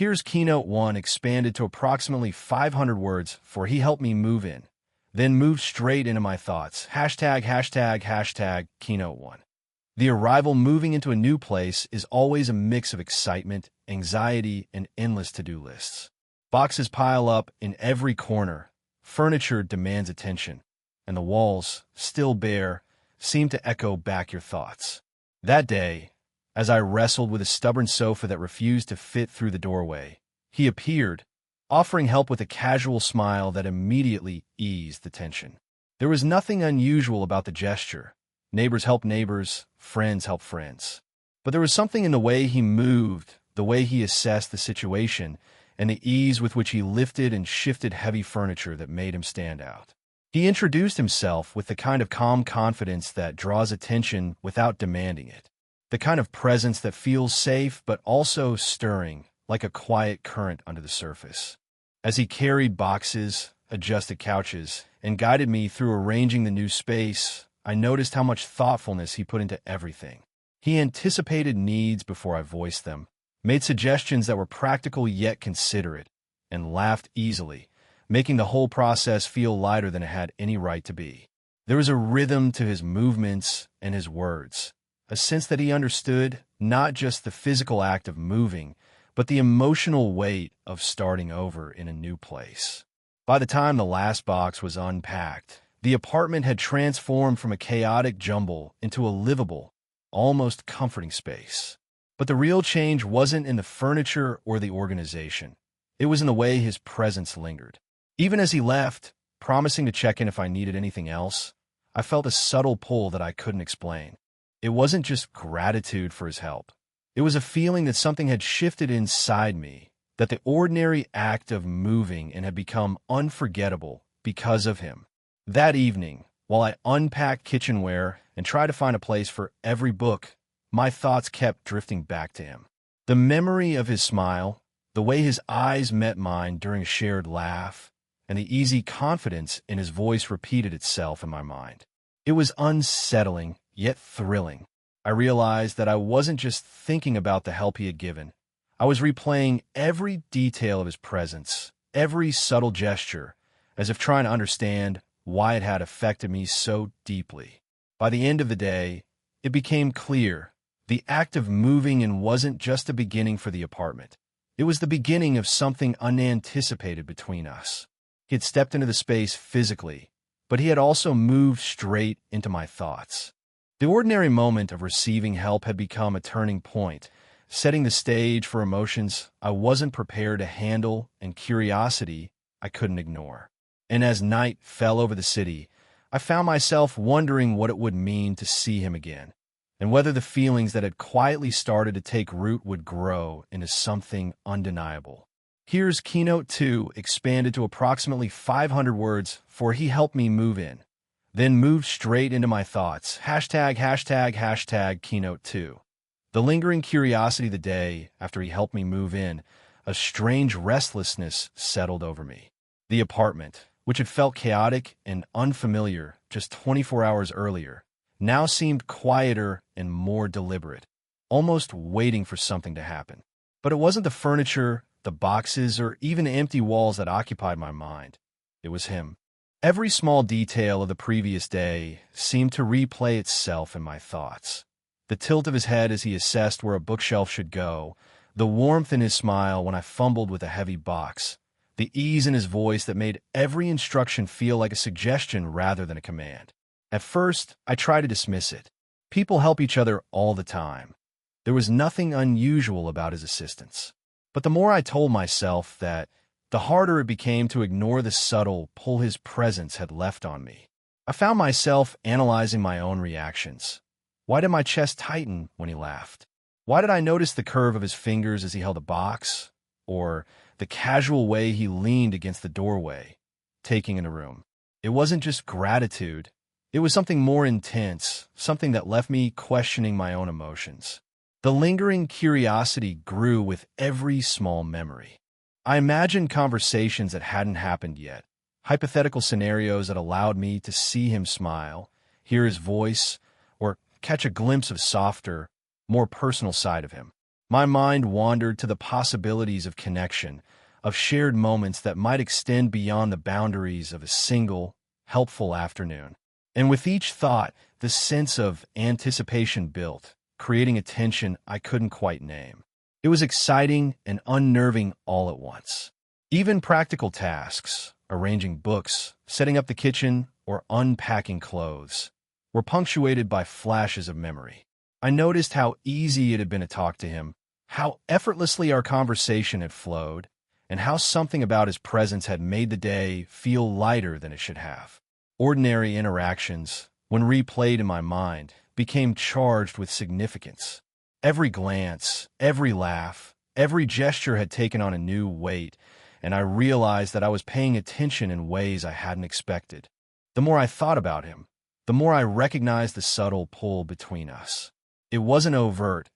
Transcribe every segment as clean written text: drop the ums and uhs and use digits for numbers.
Here's Keynote 1 expanded to approximately 500 words for he helped me move in, then moved straight into my thoughts. Hashtag Keynote 1. The arrival moving into a new place is always a mix of excitement, anxiety, and endless to-do lists. Boxes pile up in every corner, furniture demands attention, and the walls, still bare, seem to echo back your thoughts. That day, as I wrestled with a stubborn sofa that refused to fit through the doorway, he appeared, offering help with a casual smile that immediately eased the tension. There was nothing unusual about the gesture. Neighbors help neighbors, friends help friends. But there was something in the way he moved, the way he assessed the situation, and the ease with which he lifted and shifted heavy furniture that made him stand out. He introduced himself with the kind of calm confidence that draws attention without demanding it, the kind of presence that feels safe but also stirring, like a quiet current under the surface. As he carried boxes, adjusted couches, and guided me through arranging the new space, I noticed how much thoughtfulness he put into everything. He anticipated needs before I voiced them, made suggestions that were practical yet considerate, and laughed easily, making the whole process feel lighter than it had any right to be. There was a rhythm to his movements and his words, a sense that he understood not just the physical act of moving, but the emotional weight of starting over in a new place. By the time the last box was unpacked, the apartment had transformed from a chaotic jumble into a livable, almost comforting space. But the real change wasn't in the furniture or the organization. It was in the way his presence lingered. Even as he left, promising to check in if I needed anything else, I felt a subtle pull that I couldn't explain. It wasn't just gratitude for his help. It was a feeling that something had shifted inside me, that the ordinary act of moving and had become unforgettable because of him. That evening, while I unpacked kitchenware and tried to find a place for every book, my thoughts kept drifting back to him. The memory of his smile, the way his eyes met mine during a shared laugh, and the easy confidence in his voice repeated itself in my mind. It was unsettling, yet thrilling. I realized that I wasn't just thinking about the help he had given. I was replaying every detail of his presence, every subtle gesture, as if trying to understand why it had affected me so deeply. By the end of the day, it became clear the act of moving in wasn't just a beginning for the apartment. It was the beginning of something unanticipated between us. He had stepped into the space physically, but he had also moved straight into my thoughts. The ordinary moment of receiving help had become a turning point, setting the stage for emotions I wasn't prepared to handle and curiosity I couldn't ignore. And as night fell over the city, I found myself wondering what it would mean to see him again, and whether the feelings that had quietly started to take root would grow into something undeniable. Here's Keynote 2 expanded to approximately 500 words for he helped me move in, then moved straight into my thoughts. Hashtag Keynote 2. The lingering curiosity of the day after he helped me move in, a strange restlessness settled over me. The apartment, which had felt chaotic and unfamiliar just 24 hours earlier, now seemed quieter and more deliberate, almost waiting for something to happen. But it wasn't the furniture, the boxes, or even the empty walls that occupied my mind. It was him. Every small detail of the previous day seemed to replay itself in my thoughts. The tilt of his head as he assessed where a bookshelf should go, the warmth in his smile when I fumbled with a heavy box, the ease in his voice that made every instruction feel like a suggestion rather than a command. At first, I tried to dismiss it. People help each other all the time. There was nothing unusual about his assistance. But the more I told myself that, the harder it became to ignore the subtle pull his presence had left on me. I found myself analyzing my own reactions. Why did my chest tighten when he laughed? Why did I notice the curve of his fingers as he held a box? Or the casual way he leaned against the doorway, taking in the room? It wasn't just gratitude. It was something more intense, something that left me questioning my own emotions. The lingering curiosity grew with every small memory. I imagined conversations that hadn't happened yet, hypothetical scenarios that allowed me to see him smile, hear his voice, or catch a glimpse of softer, more personal side of him. My mind wandered to the possibilities of connection, of shared moments that might extend beyond the boundaries of a single, helpful afternoon. And with each thought, the sense of anticipation built, creating a tension I couldn't quite name. It was exciting and unnerving all at once. Even practical tasks, arranging books, setting up the kitchen, or unpacking clothes, were punctuated by flashes of memory. I noticed how easy it had been to talk to him, how effortlessly our conversation had flowed, and how something about his presence had made the day feel lighter than it should have. Ordinary interactions, when replayed in my mind, became charged with significance. Every glance, every laugh, every gesture had taken on a new weight, and I realized that I was paying attention in ways I hadn't expected. The more I thought about him, the more I recognized the subtle pull between us. It wasn't overt.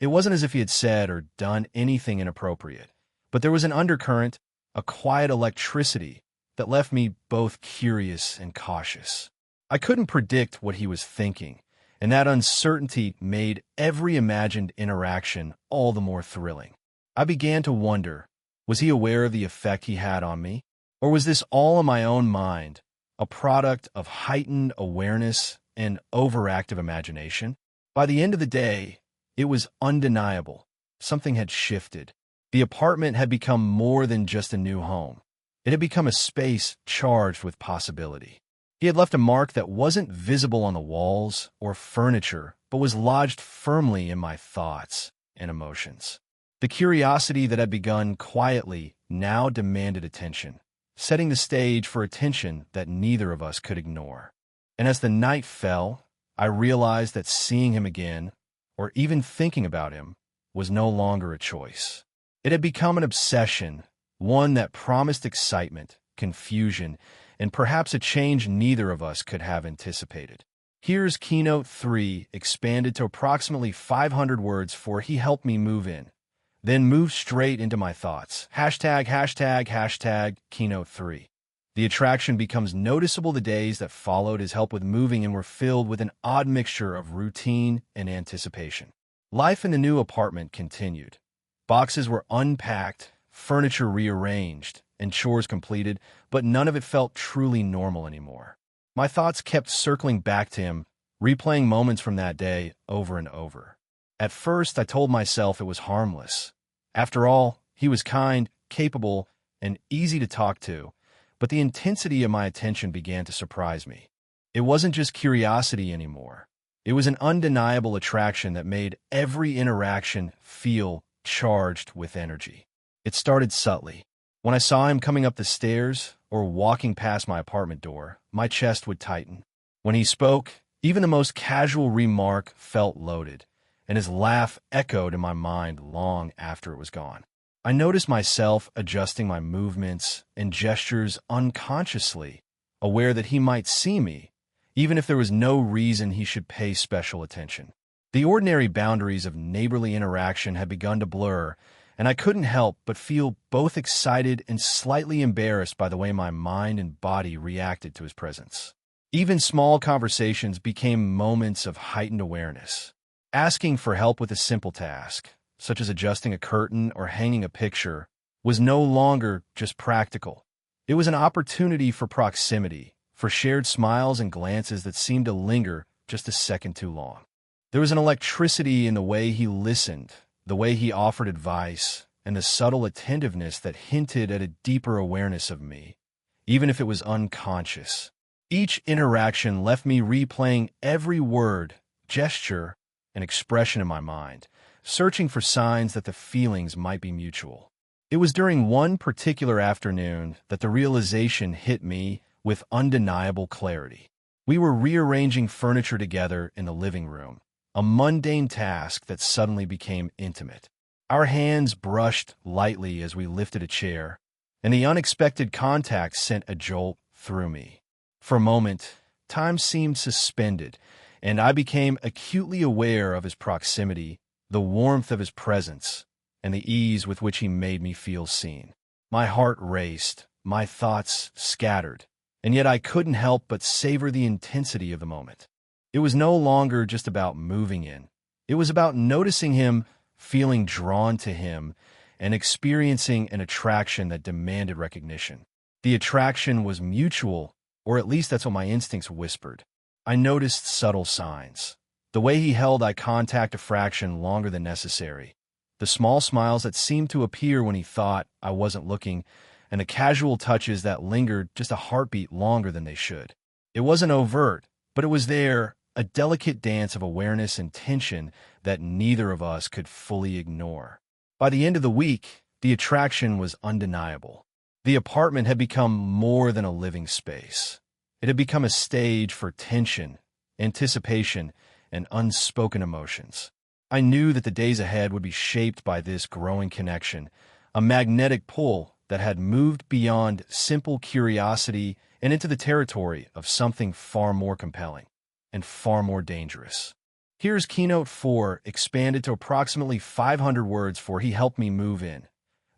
It wasn't as if he had said or done anything inappropriate, but there was an undercurrent, a quiet electricity that left me both curious and cautious. I couldn't predict what he was thinking, and that uncertainty made every imagined interaction all the more thrilling. I began to wonder, was he aware of the effect he had on me? Or was this all in my own mind, a product of heightened awareness and overactive imagination? By the end of the day, it was undeniable. Something had shifted. The apartment had become more than just a new home. It had become a space charged with possibility. He had left a mark that wasn't visible on the walls or furniture, but was lodged firmly in my thoughts and emotions. The curiosity that had begun quietly now demanded attention, setting the stage for attention that neither of us could ignore. And as the night fell, I realized that seeing him again, or even thinking about him, was no longer a choice. It had become an obsession, one that promised excitement, confusion, and perhaps a change neither of us could have anticipated. Here's Keynote 3 expanded to approximately 500 words for He Helped Me Move In. Then move straight into my thoughts. ####Keynote 3. The attraction becomes noticeable. The days that followed his help with moving in were filled with an odd mixture of routine and anticipation. Life in the new apartment continued. Boxes were unpacked, furniture rearranged, and chores completed, but none of it felt truly normal anymore. My thoughts kept circling back to him, replaying moments from that day over and over. At first, I told myself it was harmless. After all, he was kind, capable, and easy to talk to, but the intensity of my attention began to surprise me. It wasn't just curiosity anymore. It was an undeniable attraction that made every interaction feel charged with energy. It started subtly. When I saw him coming up the stairs or walking past my apartment door, my chest would tighten. When he spoke, even the most casual remark felt loaded, and his laugh echoed in my mind long after it was gone. I noticed myself adjusting my movements and gestures unconsciously, aware that he might see me, even if there was no reason he should pay special attention. The ordinary boundaries of neighborly interaction had begun to blur, and I couldn't help but feel both excited and slightly embarrassed by the way my mind and body reacted to his presence. Even small conversations became moments of heightened awareness. Asking for help with a simple task, such as adjusting a curtain or hanging a picture, was no longer just practical. It was an opportunity for proximity, for shared smiles and glances that seemed to linger just a second too long. There was an electricity in the way he listened, the way he offered advice, and the subtle attentiveness that hinted at a deeper awareness of me, even if it was unconscious. Each interaction left me replaying every word, gesture, and expression in my mind, searching for signs that the feelings might be mutual. It was during one particular afternoon that the realization hit me with undeniable clarity. We were rearranging furniture together in the living room, a mundane task that suddenly became intimate. Our hands brushed lightly as we lifted a chair, and the unexpected contact sent a jolt through me. For a moment, time seemed suspended, and I became acutely aware of his proximity, the warmth of his presence, and the ease with which he made me feel seen. My heart raced, my thoughts scattered, and yet I couldn't help but savor the intensity of the moment. It was no longer just about moving in. It was about noticing him, feeling drawn to him, and experiencing an attraction that demanded recognition. The attraction was mutual, or at least that's what my instincts whispered. I noticed subtle signs. The way he held eye contact a fraction longer than necessary. The small smiles that seemed to appear when he thought I wasn't looking, and the casual touches that lingered just a heartbeat longer than they should. It wasn't overt, but it was there, a delicate dance of awareness and tension that neither of us could fully ignore. By the end of the week, the attraction was undeniable. The apartment had become more than a living space. It had become a stage for tension, anticipation, and unspoken emotions. I knew that the days ahead would be shaped by this growing connection, a magnetic pull that had moved beyond simple curiosity and into the territory of something far more compelling and far more dangerous. Here's Keynote 4 expanded to approximately 500 words for he helped me move in,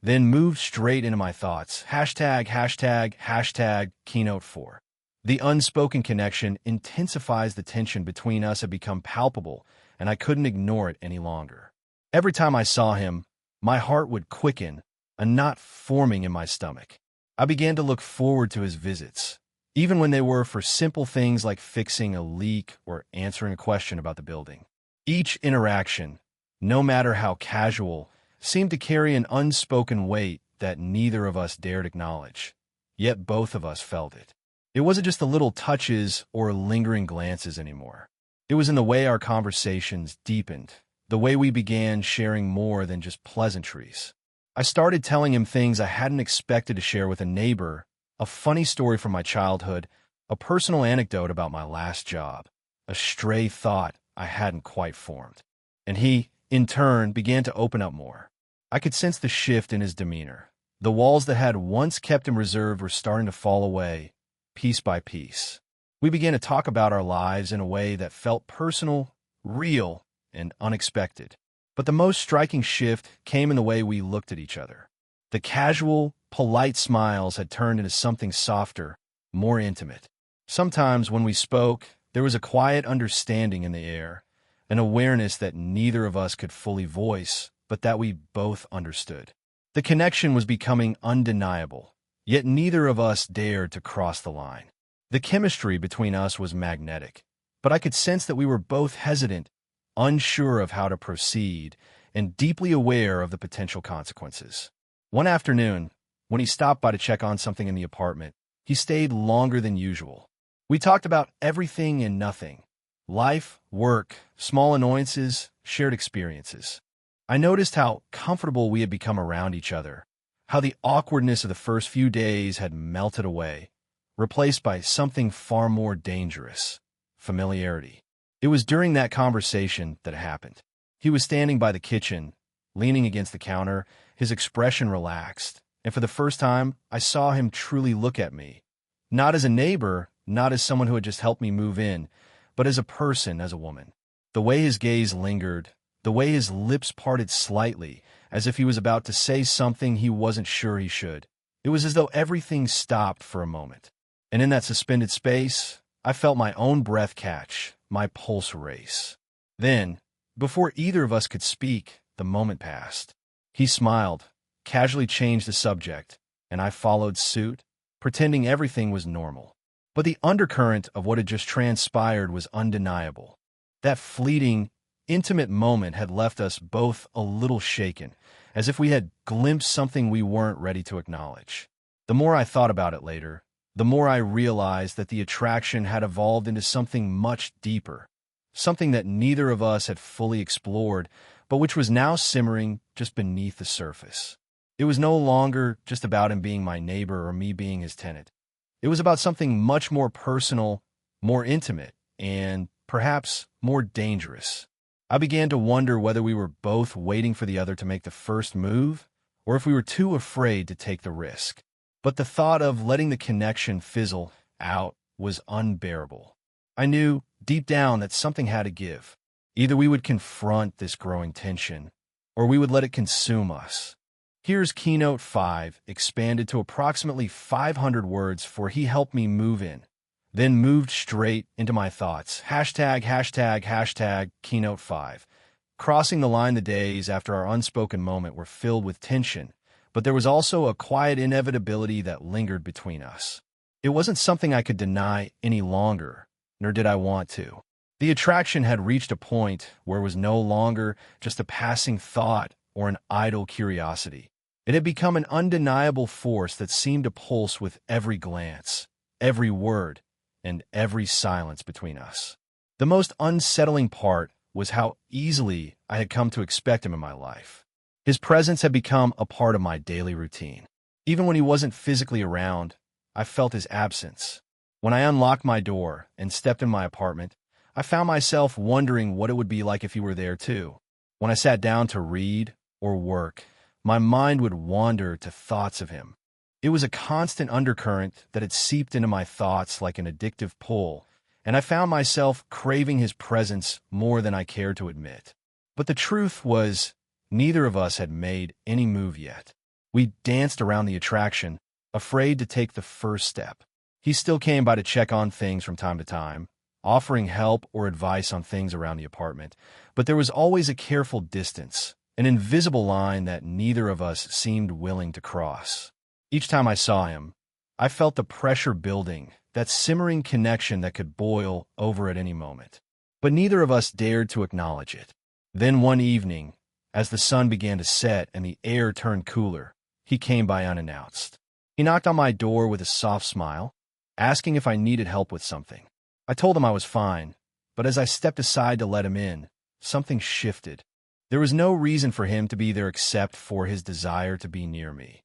then moved straight into my thoughts. #####, Keynote 4. The unspoken connection intensifies the tension between us had become palpable, and I couldn't ignore it any longer. Every time I saw him, my heart would quicken, a knot forming in my stomach. I began to look forward to his visits, even when they were for simple things like fixing a leak or answering a question about the building. Each interaction, no matter how casual, seemed to carry an unspoken weight that neither of us dared acknowledge, yet both of us felt it. It wasn't just the little touches or lingering glances anymore. It was in the way our conversations deepened, the way we began sharing more than just pleasantries. I started telling him things I hadn't expected to share with a neighbor, a funny story from my childhood, a personal anecdote about my last job, a stray thought I hadn't quite formed. And he, in turn, began to open up more. I could sense the shift in his demeanor. The walls that had once kept him reserved were starting to fall away, piece by piece. We began to talk about our lives in a way that felt personal, real, and unexpected. But the most striking shift came in the way we looked at each other. The casual, polite smiles had turned into something softer, more intimate. Sometimes when we spoke, there was a quiet understanding in the air, an awareness that neither of us could fully voice, but that we both understood. The connection was becoming undeniable, yet neither of us dared to cross the line. The chemistry between us was magnetic, but I could sense that we were both hesitant, unsure of how to proceed, and deeply aware of the potential consequences. One afternoon, when he stopped by to check on something in the apartment, he stayed longer than usual. We talked about everything and nothing: life, work, small annoyances, shared experiences. I noticed how comfortable we had become around each other, how the awkwardness of the first few days had melted away, replaced by something far more dangerous: familiarity. It was during that conversation that it happened. He was standing by the kitchen, leaning against the counter, his expression relaxed, and for the first time, I saw him truly look at me. Not as a neighbor, not as someone who had just helped me move in, but as a person, as a woman. The way his gaze lingered, the way his lips parted slightly, as if he was about to say something he wasn't sure he should. It was as though everything stopped for a moment. And in that suspended space, I felt my own breath catch, my pulse race. Then, before either of us could speak, the moment passed. He smiled, casually changed the subject, and I followed suit, pretending everything was normal. But the undercurrent of what had just transpired was undeniable. That fleeting, intimate moment had left us both a little shaken, as if we had glimpsed something we weren't ready to acknowledge. The more I thought about it later, the more I realized that the attraction had evolved into something much deeper, something that neither of us had fully explored, but which was now simmering just beneath the surface. It was no longer just about him being my neighbor or me being his tenant. It was about something much more personal, more intimate, and perhaps more dangerous. I began to wonder whether we were both waiting for the other to make the first move, or if we were too afraid to take the risk. But the thought of letting the connection fizzle out was unbearable. I knew, deep down, that something had to give. Either we would confront this growing tension, or we would let it consume us. Here's Keynote 5, expanded to approximately 500 words for he helped me move in, then moved straight into my thoughts. ####, Keynote 5. Crossing the line, the days after our unspoken moment were filled with tension, but there was also a quiet inevitability that lingered between us. It wasn't something I could deny any longer, nor did I want to. The attraction had reached a point where it was no longer just a passing thought or an idle curiosity. It had become an undeniable force that seemed to pulse with every glance, every word, and every silence between us. The most unsettling part was how easily I had come to expect him in my life. His presence had become a part of my daily routine. Even when he wasn't physically around, I felt his absence. When I unlocked my door and stepped in my apartment, I found myself wondering what it would be like if he were there too. When I sat down to read or work, my mind would wander to thoughts of him. It was a constant undercurrent that had seeped into my thoughts like an addictive pull, and I found myself craving his presence more than I cared to admit. But the truth was, neither of us had made any move yet. We danced around the attraction, afraid to take the first step. He still came by to check on things from time to time, offering help or advice on things around the apartment, but there was always a careful distance, an invisible line that neither of us seemed willing to cross. Each time I saw him, I felt the pressure building, that simmering connection that could boil over at any moment. But neither of us dared to acknowledge it. Then one evening, as the sun began to set and the air turned cooler, he came by unannounced. He knocked on my door with a soft smile, asking if I needed help with something. I told him I was fine, but as I stepped aside to let him in, something shifted. There was no reason for him to be there except for his desire to be near me.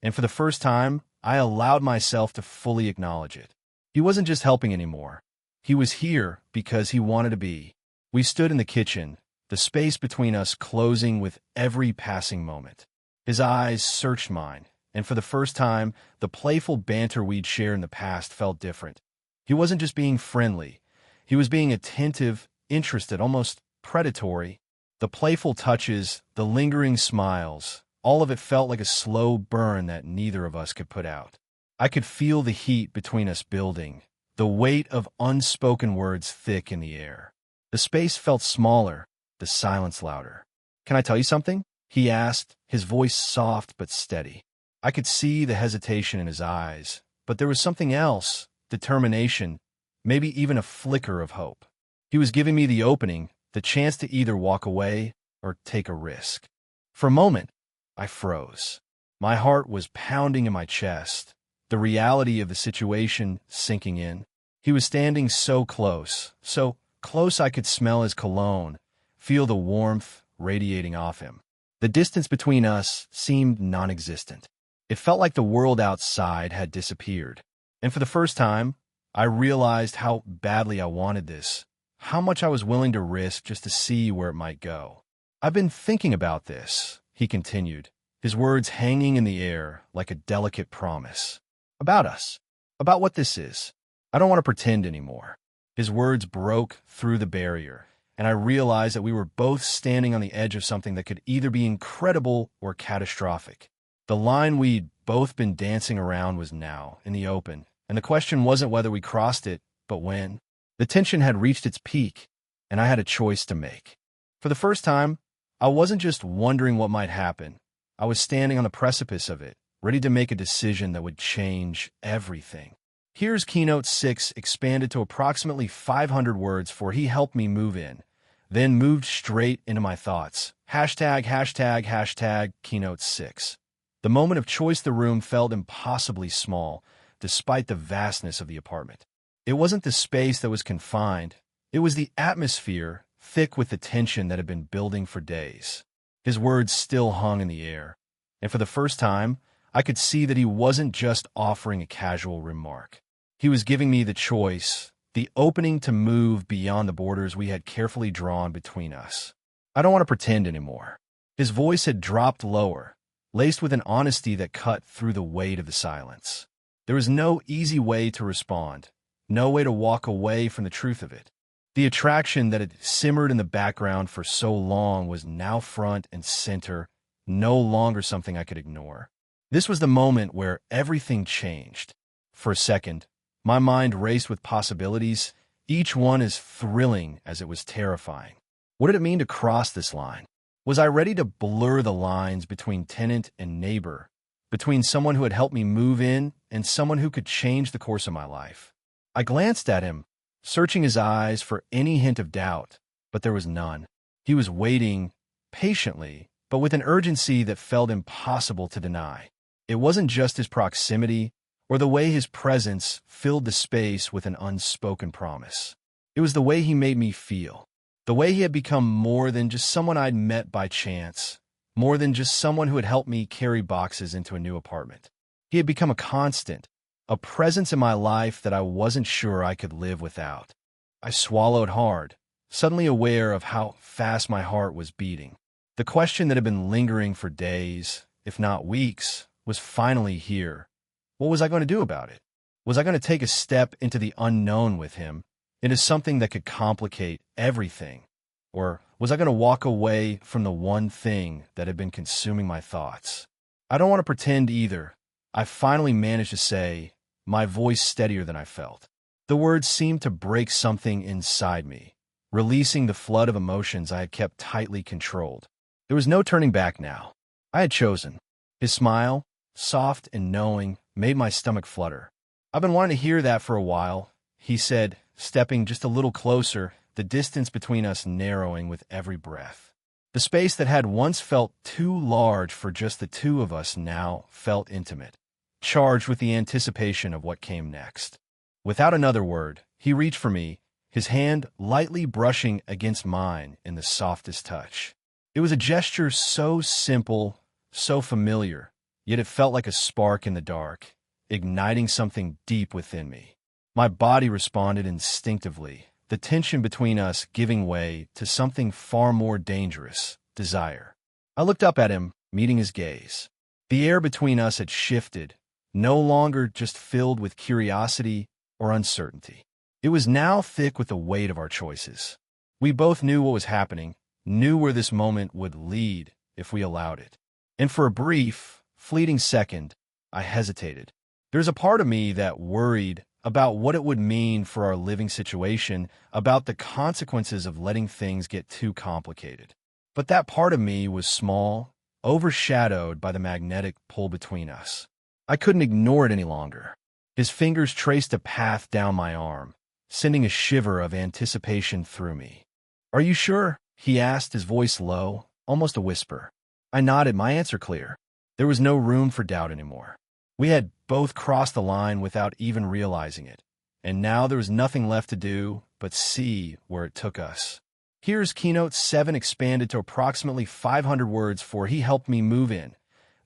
And for the first time, I allowed myself to fully acknowledge it. He wasn't just helping anymore. He was here because he wanted to be. We stood in the kitchen, the space between us closing with every passing moment. His eyes searched mine, and for the first time, the playful banter we'd shared in the past felt different. He wasn't just being friendly. He was being attentive, interested, almost predatory. The playful touches, the lingering smiles, all of it felt like a slow burn that neither of us could put out. I could feel the heat between us building, the weight of unspoken words thick in the air. The space felt smaller, the silence louder. "Can I tell you something?" he asked, his voice soft but steady. I could see the hesitation in his eyes, but there was something else, determination, maybe even a flicker of hope. He was giving me the opening, the chance to either walk away or take a risk. For a moment, I froze. My heart was pounding in my chest, the reality of the situation sinking in. He was standing so close I could smell his cologne, feel the warmth radiating off him. The distance between us seemed non-existent. It felt like the world outside had disappeared. And for the first time, I realized how badly I wanted this, how much I was willing to risk just to see where it might go. "I've been thinking about this," he continued, his words hanging in the air like a delicate promise. "About us. About what this is. I don't want to pretend anymore." His words broke through the barrier, and I realized that we were both standing on the edge of something that could either be incredible or catastrophic. The line we'd both been dancing around was now in the open, and the question wasn't whether we crossed it, but when. The tension had reached its peak, and I had a choice to make. For the first time, I wasn't just wondering what might happen. I was standing on the precipice of it, ready to make a decision that would change everything. Here's Keynote 6 expanded to approximately 500 words for he helped me move in, then moved straight into my thoughts. #####Keynote 6. The moment of choice, the room felt impossibly small, despite the vastness of the apartment. It wasn't the space that was confined. It was the atmosphere, thick with the tension that had been building for days. His words still hung in the air, and for the first time, I could see that he wasn't just offering a casual remark. He was giving me the choice, the opening to move beyond the borders we had carefully drawn between us. "I don't want to pretend anymore." His voice had dropped lower, laced with an honesty that cut through the weight of the silence. There was no easy way to respond, no way to walk away from the truth of it. The attraction that had simmered in the background for so long was now front and center, no longer something I could ignore. This was the moment where everything changed. For a second, my mind raced with possibilities, each one as thrilling as it was terrifying. What did it mean to cross this line? Was I ready to blur the lines between tenant and neighbor, between someone who had helped me move in and someone who could change the course of my life? I glanced at him, searching his eyes for any hint of doubt, but there was none. He was waiting patiently, but with an urgency that felt impossible to deny. It wasn't just his proximity or the way his presence filled the space with an unspoken promise. It was the way he made me feel. The way he had become more than just someone I'd met by chance, more than just someone who had helped me carry boxes into a new apartment. He had become a constant, a presence in my life that I wasn't sure I could live without. I swallowed hard, suddenly aware of how fast my heart was beating. The question that had been lingering for days, if not weeks, was finally here. What was I going to do about it? Was I going to take a step into the unknown with him, into something that could complicate everything? Or was I going to walk away from the one thing that had been consuming my thoughts? I don't want to pretend either. I finally managed to say, my voice steadier than I felt. The words seemed to break something inside me, releasing the flood of emotions I had kept tightly controlled. There was no turning back now. I had chosen. His smile, soft and knowing, made my stomach flutter. I've been wanting to hear that for a while, he said, stepping just a little closer, the distance between us narrowing with every breath. The space that had once felt too large for just the two of us now felt intimate, charged with the anticipation of what came next. Without another word, he reached for me, his hand lightly brushing against mine in the softest touch. It was a gesture so simple, so familiar, yet it felt like a spark in the dark, igniting something deep within me. My body responded instinctively, the tension between us giving way to something far more dangerous, desire. I looked up at him, meeting his gaze. The air between us had shifted, no longer just filled with curiosity or uncertainty. It was now thick with the weight of our choices. We both knew what was happening, knew where this moment would lead if we allowed it. And for a brief, fleeting second, I hesitated. There's a part of me that worried about what it would mean for our living situation, about the consequences of letting things get too complicated. But that part of me was small, overshadowed by the magnetic pull between us. I couldn't ignore it any longer. His fingers traced a path down my arm, sending a shiver of anticipation through me. "Are you sure?" he asked, his voice low, almost a whisper. I nodded, my answer clear. There was no room for doubt anymore. We had both crossed the line without even realizing it, and now there was nothing left to do but see where it took us. Here's Keynote 7 expanded to approximately 500 words for he helped me move in,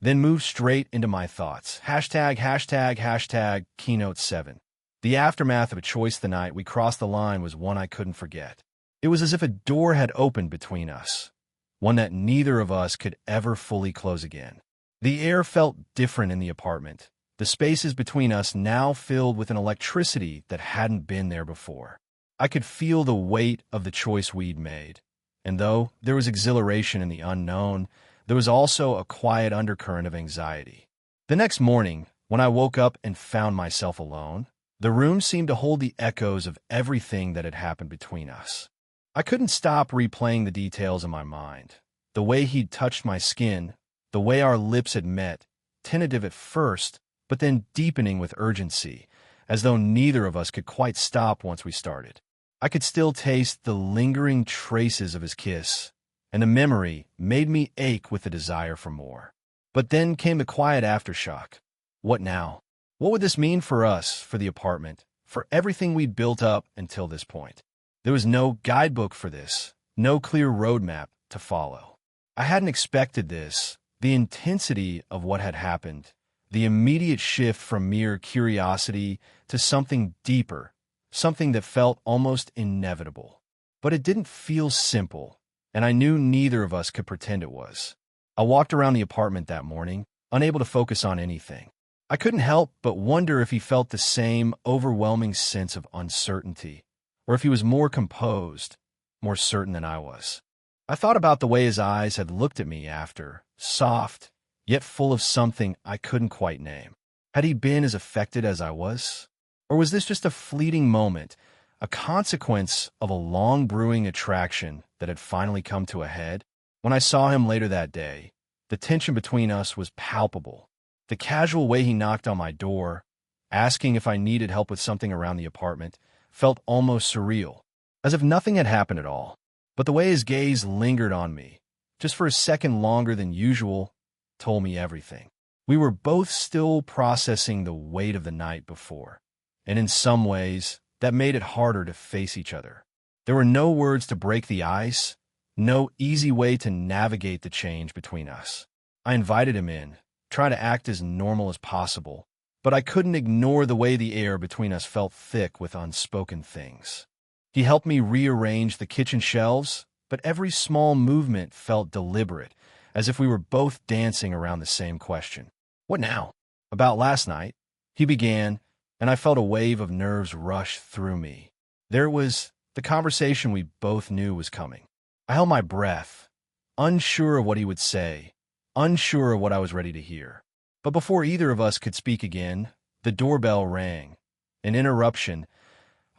then move straight into my thoughts. #####Keynote 7. The aftermath of a choice the night we crossed the line was one I couldn't forget. It was as if a door had opened between us, one that neither of us could ever fully close again. The air felt different in the apartment, the spaces between us now filled with an electricity that hadn't been there before. I could feel the weight of the choice we'd made, and though there was exhilaration in the unknown, there was also a quiet undercurrent of anxiety. The next morning, when I woke up and found myself alone, the room seemed to hold the echoes of everything that had happened between us. I couldn't stop replaying the details in my mind. The way he'd touched my skin, the way our lips had met, tentative at first, but then deepening with urgency, as though neither of us could quite stop once we started. I could still taste the lingering traces of his kiss, and the memory made me ache with the desire for more. But then came the quiet aftershock. What now? What would this mean for us, for the apartment, for everything we'd built up until this point? There was no guidebook for this, no clear roadmap to follow. I hadn't expected this, the intensity of what had happened, the immediate shift from mere curiosity to something deeper, something that felt almost inevitable. But it didn't feel simple, and I knew neither of us could pretend it was. I walked around the apartment that morning, unable to focus on anything. I couldn't help but wonder if he felt the same overwhelming sense of uncertainty, or if he was more composed, more certain than I was. I thought about the way his eyes had looked at me after, soft, yet full of something I couldn't quite name. Had he been as affected as I was? Or was this just a fleeting moment, a consequence of a long brewing attraction that had finally come to a head. When I saw him later that day, the tension between us was palpable. The casual way he knocked on my door, asking if I needed help with something around the apartment, felt almost surreal, as if nothing had happened at all. But the way his gaze lingered on me, just for a second longer than usual, told me everything. We were both still processing the weight of the night before, and in some ways, that made it harder to face each other. There were no words to break the ice, no easy way to navigate the change between us. I invited him in, trying to act as normal as possible, but I couldn't ignore the way the air between us felt thick with unspoken things. He helped me rearrange the kitchen shelves, but every small movement felt deliberate, as if we were both dancing around the same question. "What now?" "About last night," he began, and I felt a wave of nerves rush through me. There it was, the conversation we both knew was coming. I held my breath, unsure of what he would say, unsure of what I was ready to hear. But before either of us could speak again, the doorbell rang. An interruption,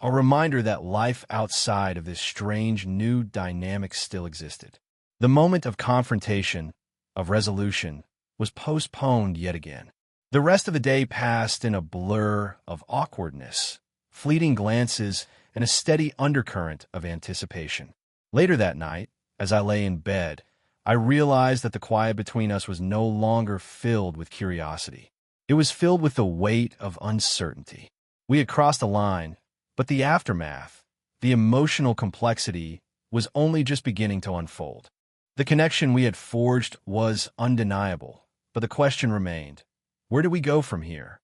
a reminder that life outside of this strange new dynamic still existed. The moment of confrontation, of resolution, was postponed yet again. The rest of the day passed in a blur of awkwardness, fleeting glances, and a steady undercurrent of anticipation. Later that night, as I lay in bed, I realized that the quiet between us was no longer filled with curiosity. It was filled with the weight of uncertainty. We had crossed a line, but the aftermath, the emotional complexity, was only just beginning to unfold. The connection we had forged was undeniable, but the question remained, where do we go from here?